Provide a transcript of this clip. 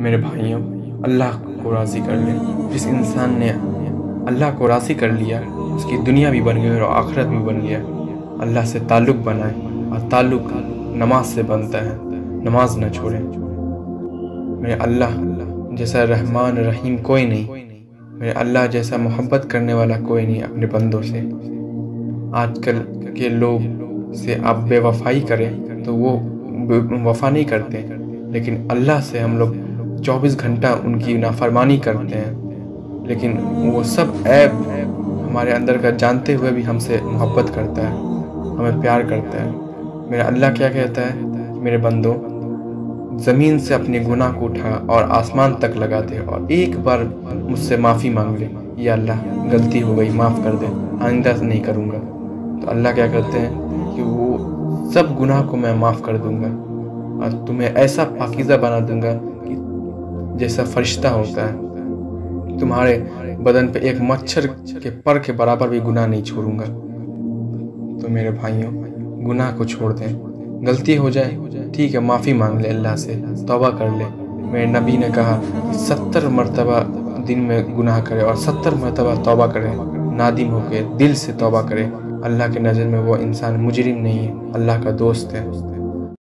میرے بھائیوں، اللہ کو راضی کر لیں۔ جس انسان نے اللہ کو راضی کر لیا اس کی دنیا بھی بن گئی اور آخرت بھی بن گیا۔ اللہ سے تعلق بنائیں، اور تعلق نماز سے بنتا ہے، نماز نہ چھوڑیں۔ میرے اللہ جیسا رحمان رحیم کوئی نہیں، میرے اللہ جیسا محبت کرنے والا کوئی نہیں اپنے بندوں سے۔ آج کل کے لوگ سے آپ بے وفائی کریں تو وہ وفا نہیں کرتے، لیکن اللہ سے ہم لوگ 24 گھنٹہ ان کی نافرمانی کرتے ہیں، لیکن وہ سب عیب ہمارے اندر کا جانتے ہوئے بھی ہم سے محبت کرتا ہے، ہمیں پیار کرتا ہے۔ میرا اللہ کیا کہتا ہے کہ میرے بندوں، زمین سے اپنے گناہ کو اٹھا اور آسمان تک لگا دے اور ایک بار مجھ سے معافی مانگ لے، یا اللہ غلطی ہو گئی معاف کر دے، آئندہ سے نہیں کروں گا۔ تو اللہ کیا کرتے ہیں کہ وہ سب گناہ کو میں معاف کر دوں گا اور تمہیں ایسا پاکیزہ بنا دوں گا کہ جیسا فرشتہ ہوتا ہے۔ تمہارے بدن پہ ایک مچھر کے پر کے برابر بھی گناہ نہیں چھوڑوں گا۔ تو میرے بھائیوں، گناہ کو چھوڑ دیں۔ غلطی ہو جائے ٹھیک ہے، معافی مانگ لے، اللہ سے توبہ کر لے۔ میرے نبی نے کہا کہ 70 مرتبہ دن میں گناہ کرے اور 70 مرتبہ توبہ کرے، نادم ہو کے دل سے توبہ کرے۔ اللہ کے نظر میں وہ انسان مجرم نہیں ہے، اللہ کا دوست ہے۔